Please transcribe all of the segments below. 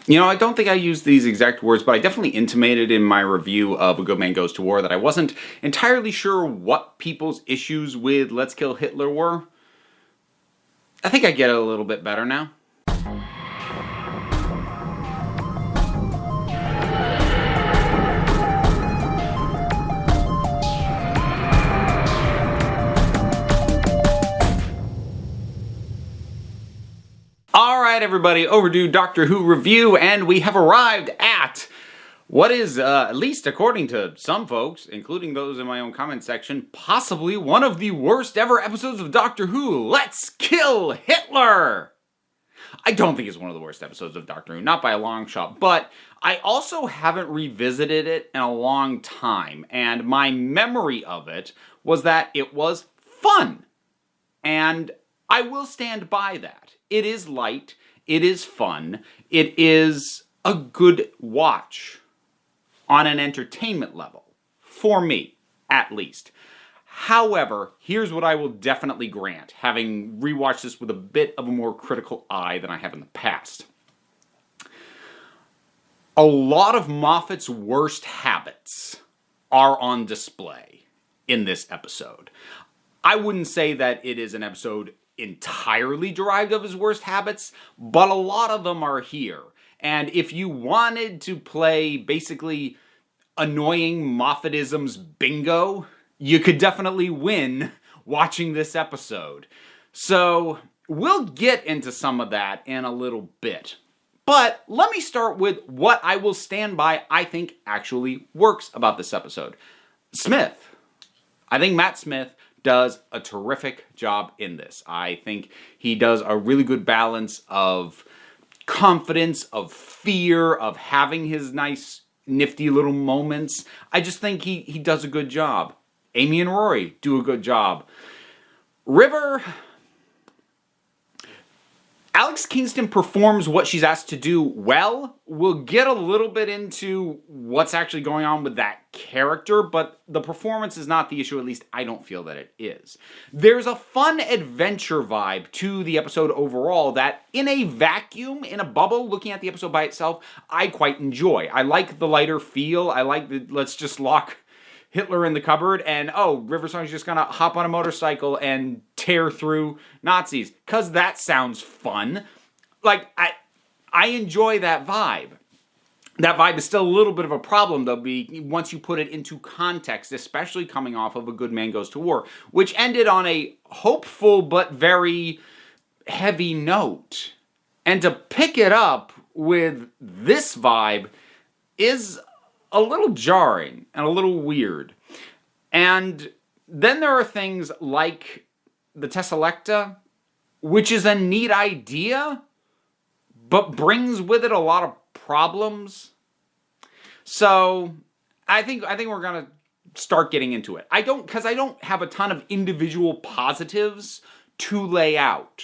You know, I don't think I used these exact words, but I definitely intimated in my review of A Good Man Goes to War that I wasn't entirely sure what people's issues with Let's Kill Hitler were. I think I get it a little bit better now. Alright everybody, Overdue Doctor Who review, and we have arrived at what is, at least according to some folks, including those in my own comment section, possibly one of the worst ever episodes of Doctor Who, Let's Kill Hitler! I don't think it's one of the worst episodes of Doctor Who, not by a long shot, but I also haven't revisited it in a long time, and my memory of it was that it was fun. And I will stand by that. It is light, it is fun, it is a good watch on an entertainment level, for me, at least. However, here's what I will definitely grant, having rewatched this with a bit of a more critical eye than I have in the past. A lot of Moffat's worst habits are on display in this episode. I wouldn't say that it is an episode entirely derived of his worst habits, but a lot of them are here. And if you wanted to play basically annoying Moffatisms bingo, you could definitely win watching this episode. So we'll get into some of that in a little bit. But let me start with what I will stand by I think actually works about this episode. Smith. I think Matt Smith does a terrific job in this. I think he does a really good balance of confidence, of fear, of having his nice, nifty little moments. I just think he does a good job. Amy and Rory do a good job. River... Alex Kingston performs what she's asked to do well. We'll get a little bit into what's actually going on with that character, but the performance is not the issue, at least I don't feel that it is. There's a fun adventure vibe to the episode overall that, in a vacuum, in a bubble, looking at the episode by itself, I quite enjoy. I like the lighter feel. I like the let's just lock Hitler in the cupboard, and Riversong's just gonna hop on a motorcycle and tear through Nazis, cause that sounds fun. Like, I enjoy that vibe. That vibe is still a little bit of a problem, though, once you put it into context, especially coming off of A Good Man Goes to War, which ended on a hopeful but very heavy note. And to pick it up with this vibe is a little jarring and a little weird. And then there are things like the Tesselecta, which is a neat idea, but brings with it a lot of problems. So I think we're gonna start getting into it. Because I don't have a ton of individual positives to lay out.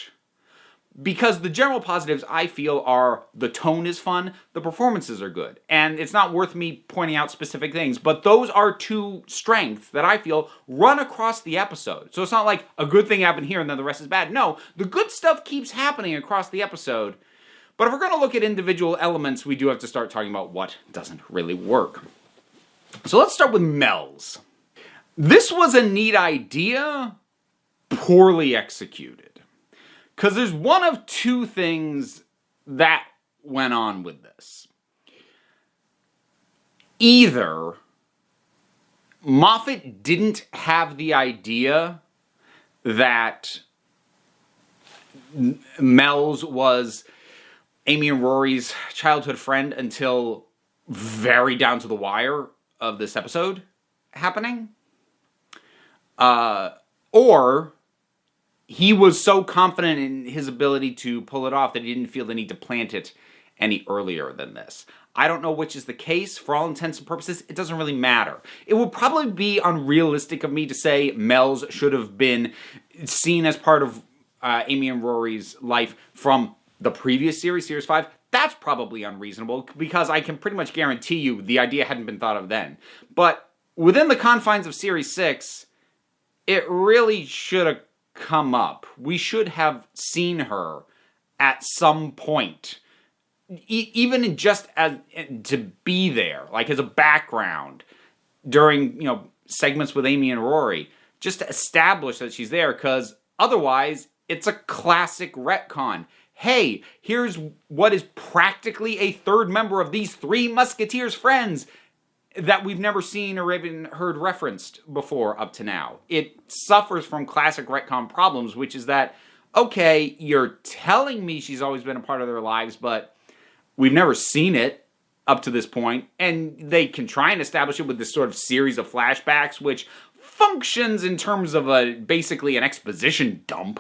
Because the general positives, I feel, are the tone is fun, the performances are good. And it's not worth me pointing out specific things, but those are two strengths that I feel run across the episode. So it's not like a good thing happened here and then the rest is bad. No, the good stuff keeps happening across the episode. But if we're going to look at individual elements, we do have to start talking about what doesn't really work. So let's start with Mel's. This was a neat idea, poorly executed. Because there's one of two things that went on with this. Either Moffat didn't have the idea that Mel's was Amy and Rory's childhood friend until very down to the wire of this episode happening. Or he was so confident in his ability to pull it off that he didn't feel the need to plant it any earlier than this. I don't know which is the case. For all intents and purposes, it doesn't really matter. It would probably be unrealistic of me to say Mel's should have been seen as part of Amy and Rory's life from the previous series, Series 5. That's probably unreasonable, because I can pretty much guarantee you the idea hadn't been thought of then. But within the confines of Series 6, it really should have come up. We should have seen her at some point even just as to be there, like as a background during, segments with Amy and Rory, just to establish that she's there, because otherwise it's a classic retcon. Hey, here's what is practically a third member of these Three Musketeers friends that we've never seen or even heard referenced before up to now. It suffers from classic retcon problems, which is that, okay, you're telling me she's always been a part of their lives, but we've never seen it up to this point, and they can try and establish it with this sort of series of flashbacks, which functions in terms of basically an exposition dump,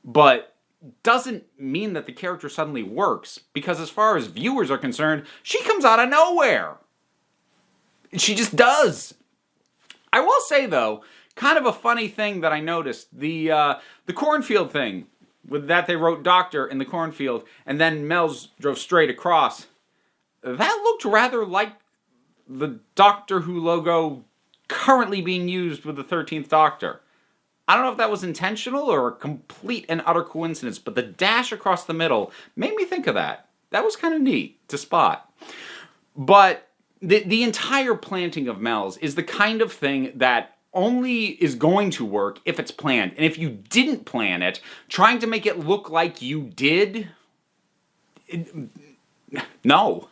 but doesn't mean that the character suddenly works, because as far as viewers are concerned, she comes out of nowhere. She just does. I will say, though, kind of a funny thing that I noticed, the cornfield thing, with that they wrote Doctor in the cornfield, and then Mel's drove straight across. That looked rather like the Doctor Who logo currently being used with the 13th Doctor. I don't know if that was intentional or a complete and utter coincidence, but the dash across the middle made me think of that. That was kind of neat to spot. But the entire planting of Mel's is the kind of thing that only is going to work if it's planned. And if you didn't plan it, trying to make it look like you did, no.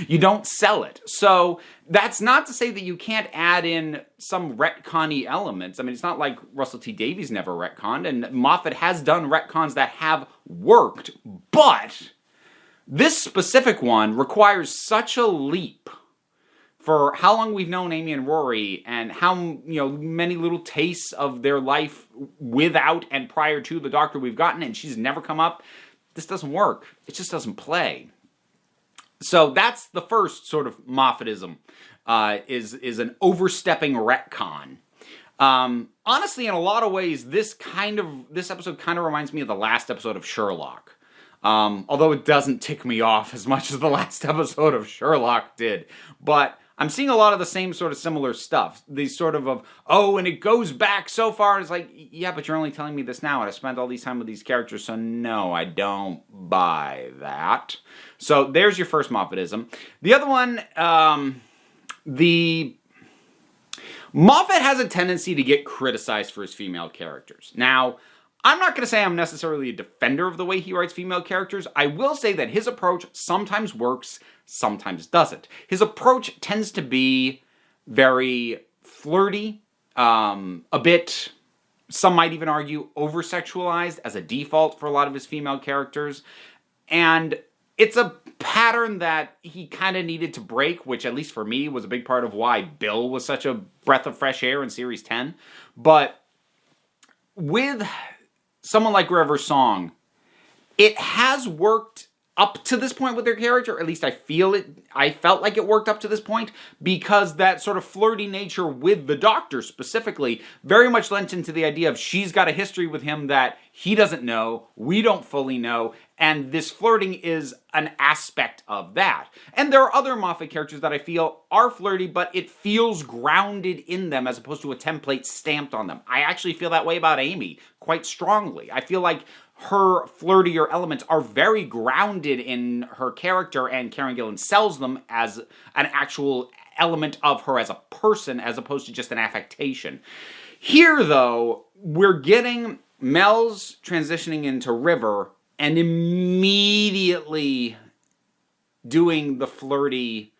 You don't sell it. So that's not to say that you can't add in some retcon-y elements. I mean, it's not like Russell T Davies never retconned, and Moffat has done retcons that have worked, but this specific one requires such a leap for how long we've known Amy and Rory, and how many little tastes of their life without and prior to the Doctor we've gotten, and she's never come up. This doesn't work. It just doesn't play. So that's the first sort of Moffatism, is an overstepping retcon. Honestly, in a lot of ways, this episode kind of reminds me of the last episode of Sherlock. Although it doesn't tick me off as much as the last episode of Sherlock did. But I'm seeing a lot of the same sort of similar stuff. These sort of, and it goes back so far. It's like, yeah, but you're only telling me this now, and I spent all these time with these characters, so no, I don't buy that. So there's your first Moffatism. The other one, Moffat has a tendency to get criticized for his female characters. Now, I'm not going to say I'm necessarily a defender of the way he writes female characters. I will say that his approach sometimes works, sometimes doesn't. His approach tends to be very flirty, a bit, some might even argue, over-sexualized as a default for a lot of his female characters. And it's a pattern that he kind of needed to break, which at least for me was a big part of why Bill was such a breath of fresh air in Series 10. But with someone like River Song, it has worked up to this point with their character. At least I felt like it worked up to this point, because that sort of flirty nature with the Doctor specifically very much lent into the idea of she's got a history with him that he doesn't know, we don't fully know, and this flirting is an aspect of that. And there are other Moffat characters that I feel are flirty, but it feels grounded in them as opposed to a template stamped on them. I actually feel that way about Amy quite strongly. I feel like her flirtier elements are very grounded in her character, and Karen Gillan sells them as an actual element of her as a person as opposed to just an affectation. Here, though, we're getting Mel's transitioning into River and immediately doing the flirty,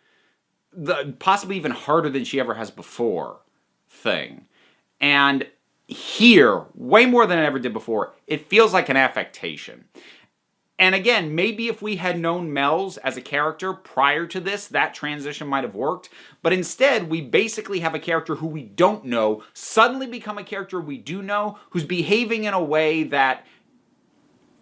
possibly even harder than she ever has before thing. And here, way more than it ever did before, it feels like an affectation. And again, maybe if we had known Mel's as a character prior to this, that transition might have worked. But instead, we basically have a character who we don't know suddenly become a character we do know, who's behaving in a way that,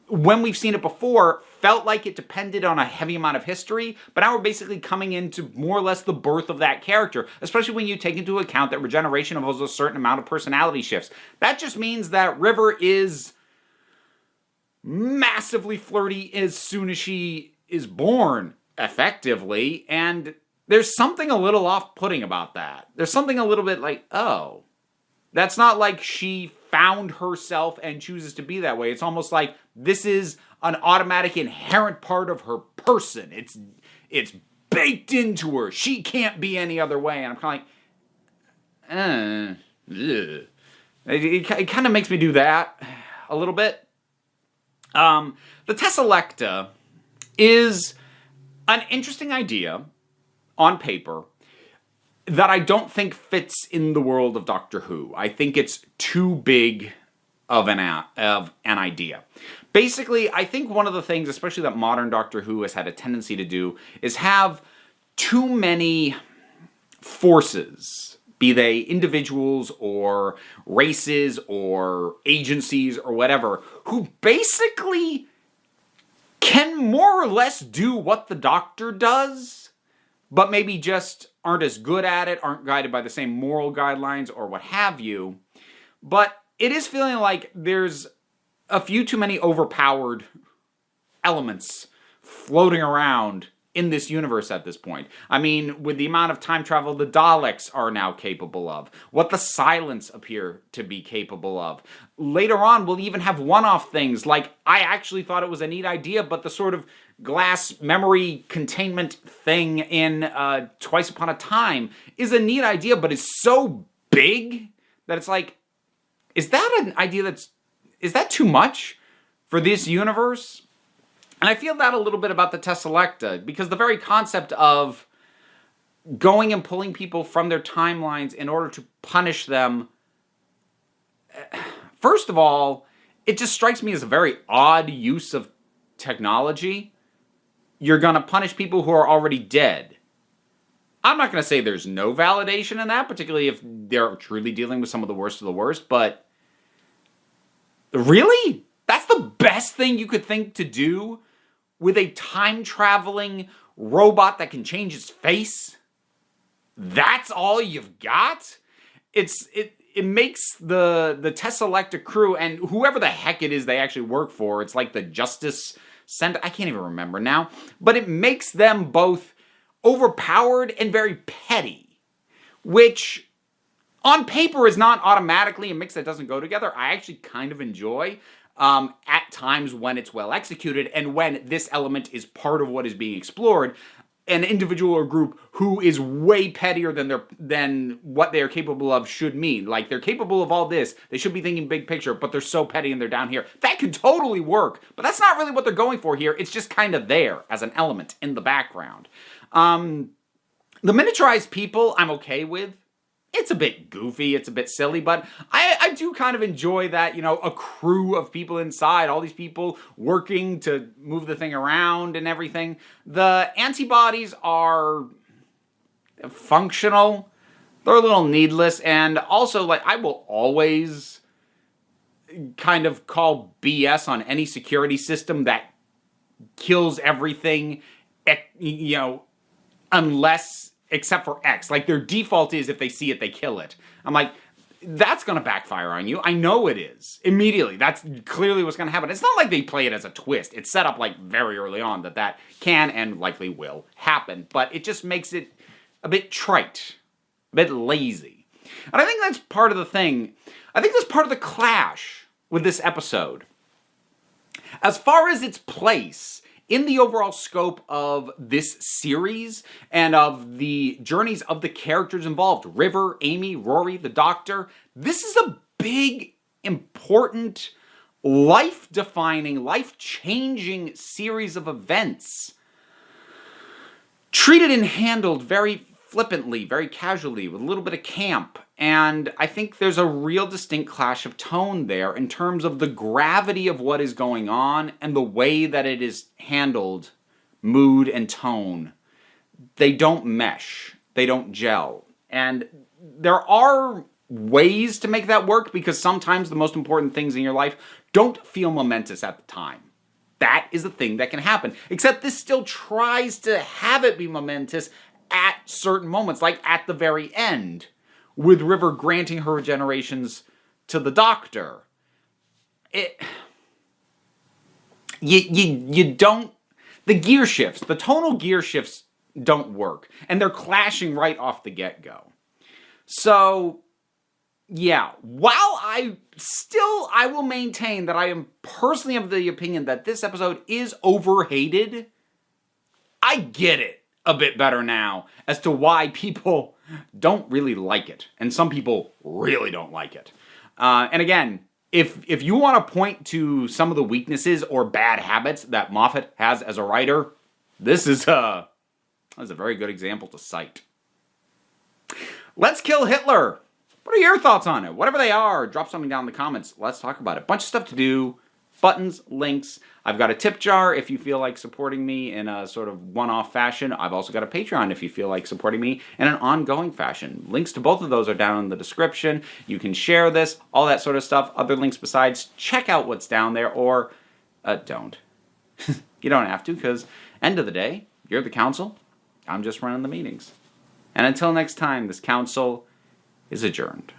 when we've seen it before, felt like it depended on a heavy amount of history, but now we're basically coming into more or less the birth of that character, especially when you take into account that regeneration involves a certain amount of personality shifts. That just means that River is massively flirty as soon as she is born, effectively, and there's something a little off-putting about that. There's something a little bit like, oh, that's not like she found herself and chooses to be that way. It's almost like this is an automatic inherent part of her person. It's baked into her. She can't be any other way. And I'm kind of like, it kind of makes me do that a little bit. The Tesselecta is an interesting idea on paper that I don't think fits in the world of Doctor Who. I think it's too big of an idea. Basically, I think one of the things, especially that modern Doctor Who has had a tendency to do, is have too many forces, be they individuals or races or agencies or whatever, who basically can more or less do what the Doctor does, but maybe just aren't as good at it, aren't guided by the same moral guidelines or what have you. But it is feeling like there's a few too many overpowered elements floating around in this universe at this point. I mean, with the amount of time travel the Daleks are now capable of, what the Silents appear to be capable of. Later on, we'll even have one-off things like, I actually thought it was a neat idea, but the sort of glass memory containment thing in Twice Upon a Time is a neat idea, but it's so big that it's like, is that an idea is that too much for this universe? And I feel that a little bit about the Tesselecta, because the very concept of going and pulling people from their timelines in order to punish them, first of all, it just strikes me as a very odd use of technology. You're going to punish people who are already dead. I'm not going to say there's no validation in that, particularly if they're truly dealing with some of the worst, but really? That's the best thing you could think to do with a time-traveling robot that can change its face? That's all you've got? It makes the Tesselecta crew, and whoever the heck it is they actually work for, it's like the Justice Center, I can't even remember now, but it makes them both overpowered and very petty, which on paper is not automatically a mix that doesn't go together. I actually kind of enjoy at times when it's well executed and when this element is part of what is being explored. An individual or group who is way pettier than what they are capable of should mean. Like, they're capable of all this, they should be thinking big picture, but they're so petty and they're down here. That could totally work, but that's not really what they're going for here. It's just kind of there as an element in the background. The miniaturized people I'm okay with. It's a bit goofy, it's a bit silly, but I do kind of enjoy that, a crew of people inside, all these people working to move the thing around and everything. The antibodies are functional, they're a little needless, and also, I will always kind of call BS on any security system that kills everything, except for X. Like, their default is if they see it, they kill it. I'm like, that's going to backfire on you. I know it is. Immediately. That's clearly what's going to happen. It's not like they play it as a twist. It's set up, very early on that can and likely will happen. But it just makes it a bit trite. A bit lazy. And I think that's part of the thing. I think that's part of the clash with this episode. As far as its place in the overall scope of this series and of the journeys of the characters involved, River, Amy, Rory, the Doctor, this is a big, important, life-defining, life-changing series of events. Treated and handled very flippantly, very casually, with a little bit of camp. And I think there's a real distinct clash of tone there in terms of the gravity of what is going on and the way that it is handled, mood and tone. They don't mesh. They don't gel. And there are ways to make that work, because sometimes the most important things in your life don't feel momentous at the time. That is a thing that can happen. Except this still tries to have it be momentous at certain moments, like at the very end, with River granting her regenerations to the Doctor. You don't... The gear shifts, the tonal gear shifts don't work. And they're clashing right off the get-go. So, Yeah, while I will maintain that I am personally of the opinion that this episode is overhated, I get it a bit better now as to why people don't really like it. And some people really don't like it. And again, if you want to point to some of the weaknesses or bad habits that Moffat has as a writer, this is a very good example to cite. Let's Kill Hitler. What are your thoughts on it? Whatever they are, drop something down in the comments. Let's talk about it. Bunch of stuff to do. Buttons, links. I've got a tip jar if you feel like supporting me in a sort of one-off fashion. I've also got a Patreon if you feel like supporting me in an ongoing fashion. Links to both of those are down in the description. You can share this, all that sort of stuff. Other links besides, check out what's down there, or don't. You don't have to, because end of the day, you're the council. I'm just running the meetings. And until next time, this council is adjourned.